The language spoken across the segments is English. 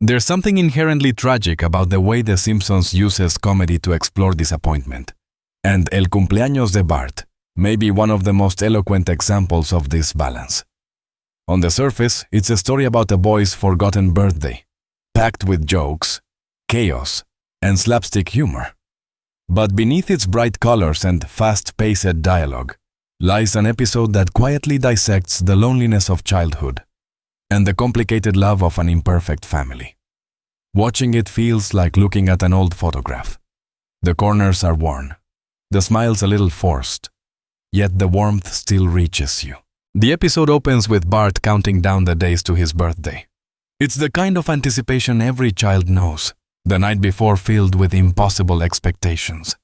There's something inherently tragic about the way The Simpsons uses comedy to explore disappointment. And El cumpleaños de Bart may be one of the most eloquent examples of this balance. On the surface, it's a story about a boy's forgotten birthday, packed with jokes, chaos, and slapstick humor. But beneath its bright colors and fast-paced dialogue lies an episode that quietly dissects the loneliness of childhood and the complicated love of an imperfect family. Watching it feels like looking at an old photograph. The corners are worn, the smile's a little forced, yet the warmth still reaches you. The episode opens with Bart counting down the days to his birthday. It's the kind of anticipation every child knows, the night before filled with impossible expectations.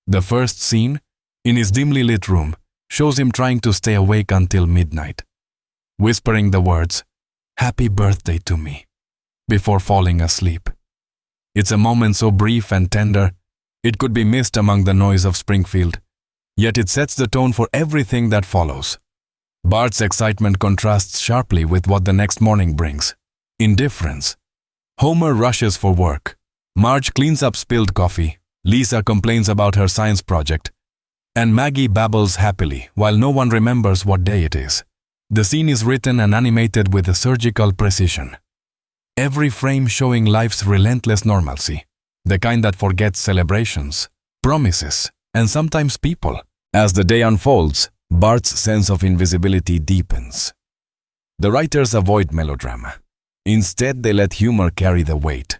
The first scene, in his dimly lit room, shows him trying to stay awake until midnight, whispering the words, "Happy birthday to me," before falling asleep. It's a moment so brief and tender, it could be missed among the noise of Springfield, yet it sets the tone for everything that follows. Bart's excitement contrasts sharply with what the next morning brings: indifference. Homer rushes for work. Marge cleans up spilled coffee. Lisa complains about her science project. And Maggie babbles happily while no one remembers what day it is. The scene is written and animated with a surgical precision. Every frame showing life's relentless normalcy, the kind that forgets celebrations, promises, and sometimes people. As the day unfolds, Bart's sense of invisibility deepens. The writers avoid melodrama. Instead, they let humor carry the weight.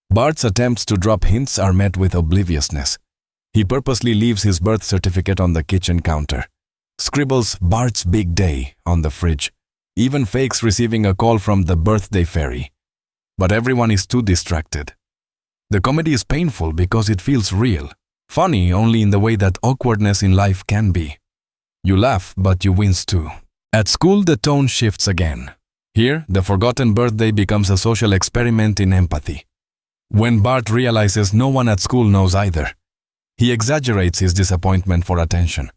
Bart's attempts to drop hints are met with obliviousness. He purposely leaves his birth certificate on the kitchen counter, scribbles "Bart's big day" on the fridge, even fakes receiving a call from the birthday fairy. But everyone is too distracted. The comedy is painful because it feels real, funny only in the way that awkwardness in life can be. You laugh, but you wince too. At school, the tone shifts again. Here, the forgotten birthday becomes a social experiment in empathy. When Bart realizes no one at school knows either, he exaggerates his disappointment for attention.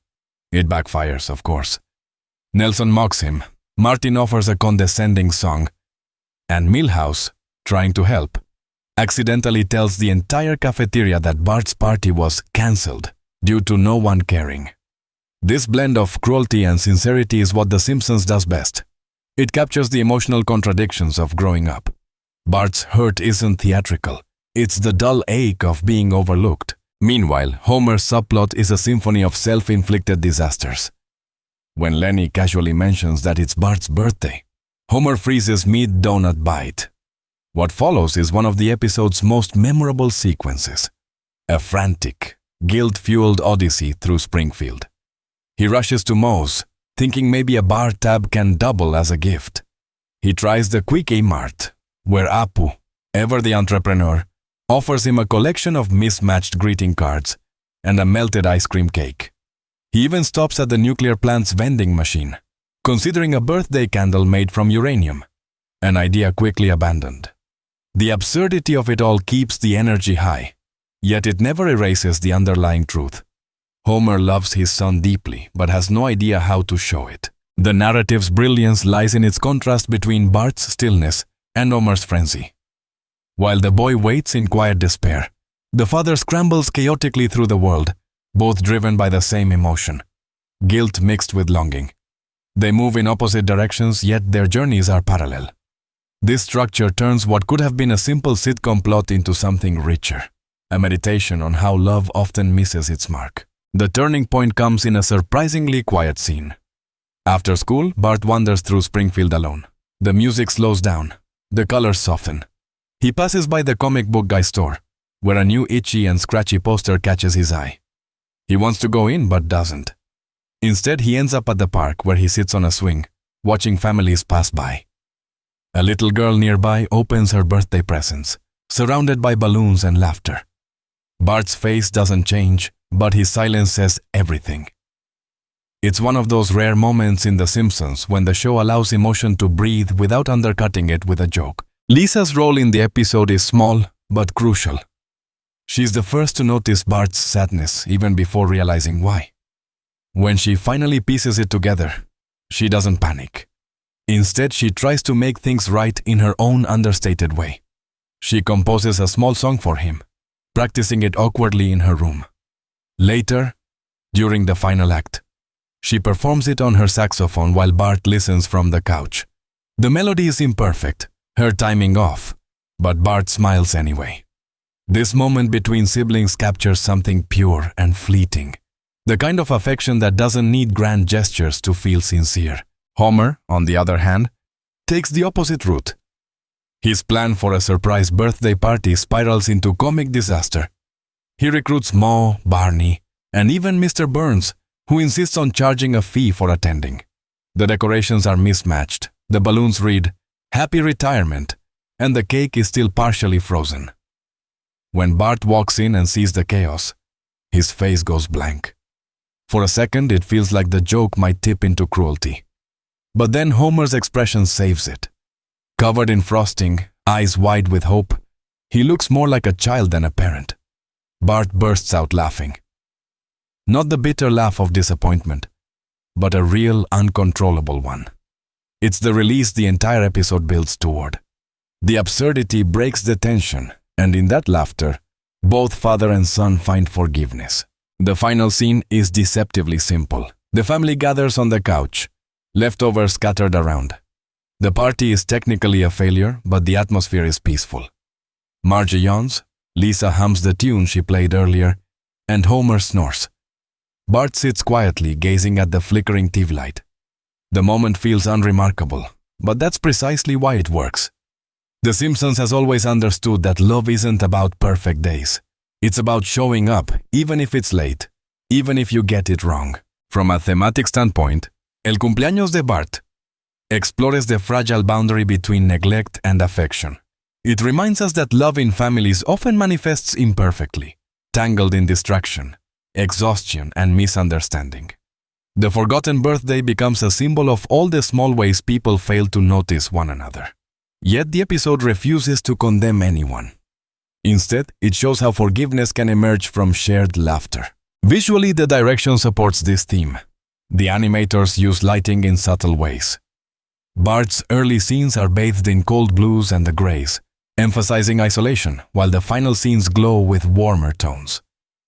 It backfires, of course. Nelson mocks him, Martin offers a condescending song, and Milhouse, trying to help, accidentally tells the entire cafeteria that Bart's party was cancelled due to no one caring. This blend of cruelty and sincerity is what The Simpsons does best. It captures the emotional contradictions of growing up. Bart's hurt isn't theatrical. It's the dull ache of being overlooked. Meanwhile, Homer's subplot is a symphony of self-inflicted disasters. When Lenny casually mentions that it's Bart's birthday, Homer freezes mid-donut bite. What follows is one of the episode's most memorable sequences. A frantic, guilt-fueled odyssey through Springfield. He rushes to Moe's, thinking maybe a bar tab can double as a gift. He tries the Quickie Mart, where Apu, ever the entrepreneur, offers him a collection of mismatched greeting cards and a melted ice cream cake. He even stops at the nuclear plant's vending machine, considering a birthday candle made from uranium, an idea quickly abandoned. The absurdity of it all keeps the energy high, yet it never erases the underlying truth. Homer loves his son deeply, but has no idea how to show it. The narrative's brilliance lies in its contrast between Bart's stillness and Homer's frenzy. While the boy waits in quiet despair, the father scrambles chaotically through the world, both driven by the same emotion, guilt mixed with longing. They move in opposite directions, yet their journeys are parallel. This structure turns what could have been a simple sitcom plot into something richer, a meditation on how love often misses its mark. The turning point comes in a surprisingly quiet scene. After school, Bart wanders through Springfield alone. The music slows down. The colors soften. He passes by the comic book guy store, where a new itchy and scratchy poster catches his eye. He wants to go in but doesn't. Instead, he ends up at the park where he sits on a swing, watching families pass by. A little girl nearby opens her birthday presents, surrounded by balloons and laughter. Bart's face doesn't change, but his silence says everything. It's one of those rare moments in The Simpsons when the show allows emotion to breathe without undercutting it with a joke. Lisa's role in the episode is small but crucial. She's the first to notice Bart's sadness even before realizing why. When she finally pieces it together, she doesn't panic. Instead, she tries to make things right in her own understated way. She composes a small song for him, practicing it awkwardly in her room. Later, during the final act, she performs it on her saxophone while Bart listens from the couch. The melody is imperfect, her timing off, but Bart smiles anyway. This moment between siblings captures something pure and fleeting, the kind of affection that doesn't need grand gestures to feel sincere. Homer, on the other hand, takes the opposite route. His plan for a surprise birthday party spirals into comic disaster. He recruits Moe, Barney, and even Mr. Burns, who insists on charging a fee for attending. The decorations are mismatched, the balloons read, "Happy Retirement," and the cake is still partially frozen. When Bart walks in and sees the chaos, his face goes blank. For a second, it feels like the joke might tip into cruelty. But then Homer's expression saves it. Covered in frosting, eyes wide with hope, he looks more like a child than a parent. Bart bursts out laughing. Not the bitter laugh of disappointment, but a real, uncontrollable one. It's the release the entire episode builds toward. The absurdity breaks the tension, and in that laughter, both father and son find forgiveness. The final scene is deceptively simple. The family gathers on the couch, leftovers scattered around. The party is technically a failure, but the atmosphere is peaceful. Marge yawns, Lisa hums the tune she played earlier, and Homer snores. Bart sits quietly, gazing at the flickering TV light. The moment feels unremarkable, but that's precisely why it works. The Simpsons has always understood that love isn't about perfect days. It's about showing up, even if it's late, even if you get it wrong. From a thematic standpoint, El cumpleaños de Bart explores the fragile boundary between neglect and affection. It reminds us that love in families often manifests imperfectly, tangled in distraction, exhaustion, and misunderstanding. The forgotten birthday becomes a symbol of all the small ways people fail to notice one another. Yet the episode refuses to condemn anyone. Instead, it shows how forgiveness can emerge from shared laughter. Visually, the direction supports this theme. The animators use lighting in subtle ways. Bart's early scenes are bathed in cold blues and the grays, emphasizing isolation, while the final scenes glow with warmer tones.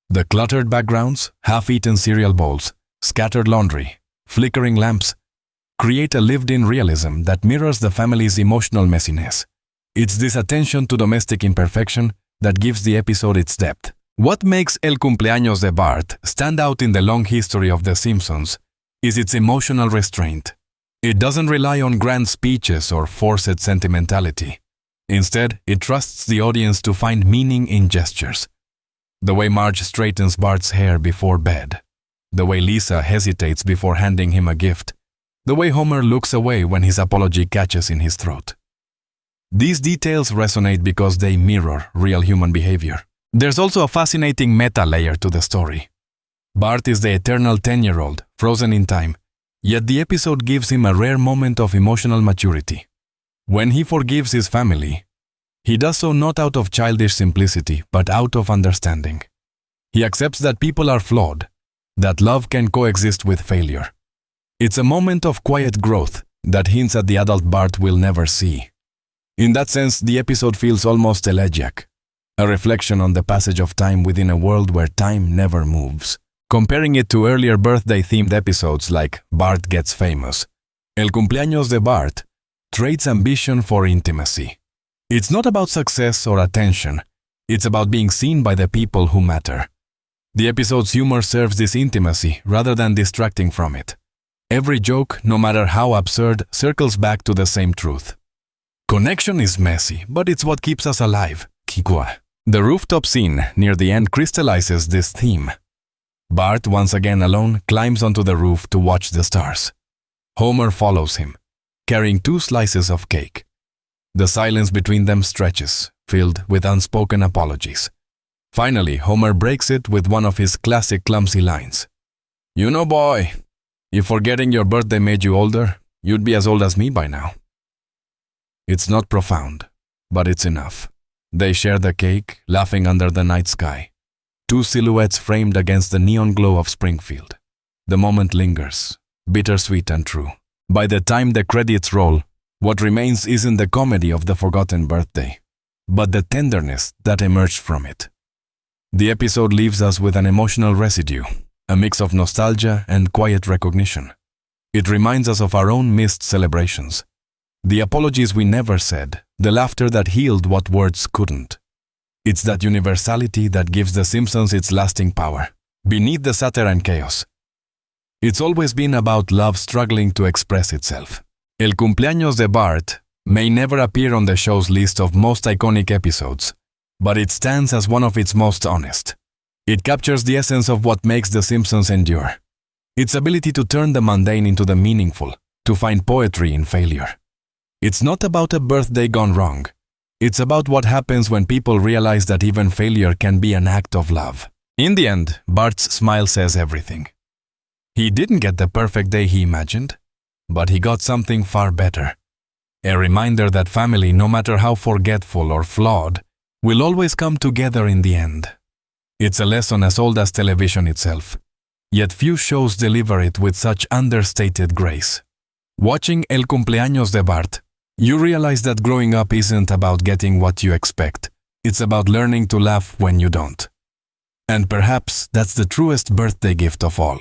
The cluttered backgrounds, half-eaten cereal bowls, scattered laundry, flickering lamps, create a lived-in realism that mirrors the family's emotional messiness. It's this attention to domestic imperfection that gives the episode its depth. What makes El cumpleaños de Bart stand out in the long history of The Simpsons is its emotional restraint. It doesn't rely on grand speeches or forced sentimentality. Instead, it trusts the audience to find meaning in gestures. The way Marge straightens Bart's hair before bed, the way Lisa hesitates before handing him a gift, the way Homer looks away when his apology catches in his throat. These details resonate because they mirror real human behavior. There's also a fascinating meta layer to the story. Bart is the eternal 10-year-old, frozen in time, yet the episode gives him a rare moment of emotional maturity. When he forgives his family, he does so not out of childish simplicity, but out of understanding. He accepts that people are flawed, that love can coexist with failure. It's a moment of quiet growth that hints at the adult Bart will never see. In that sense, the episode feels almost elegiac, a reflection on the passage of time within a world where time never moves. Comparing it to earlier birthday-themed episodes like Bart Gets Famous, El cumpleaños de Bart trades ambition for intimacy. It's not about success or attention, it's about being seen by the people who matter. The episode's humor serves this intimacy rather than distracting from it. Every joke, no matter how absurd, circles back to the same truth. Connection is messy, but it's what keeps us alive. 𝖫𝖨. The rooftop scene near the end crystallizes this theme. Bart, once again alone, climbs onto the roof to watch the stars. Homer follows him, carrying 2 slices of cake. The silence between them stretches, filled with unspoken apologies. Finally, Homer breaks it with one of his classic clumsy lines. "You know, boy, if forgetting your birthday made you older, you'd be as old as me by now." It's not profound, but it's enough. They share the cake, laughing under the night sky. 2 silhouettes framed against the neon glow of Springfield. The moment lingers, bittersweet and true. By the time the credits roll, what remains isn't the comedy of the forgotten birthday. but the tenderness that emerged from it. The episode leaves us with an emotional residue, a mix of nostalgia and quiet recognition. It reminds us of our own missed celebrations, the apologies we never said, the laughter that healed what words couldn't. It's that universality that gives The Simpsons its lasting power, beneath the satire and chaos. It's always been about love struggling to express itself. El cumpleaños de Bart may never appear on the show's list of most iconic episodes, but it stands as one of its most honest. It captures the essence of what makes The Simpsons endure. Its ability to turn the mundane into the meaningful, to find poetry in failure. It's not about a birthday gone wrong. It's about what happens when people realize that even failure can be an act of love. In the end, Bart's smile says everything. He didn't get the perfect day he imagined, but he got something far better. A reminder that family, no matter how forgetful or flawed, will always come together in the end. It's a lesson as old as television itself, yet few shows deliver it with such understated grace. Watching El cumpleaños de Bart, you realize that growing up isn't about getting what you expect. It's about learning to laugh when you don't. And perhaps that's the truest birthday gift of all.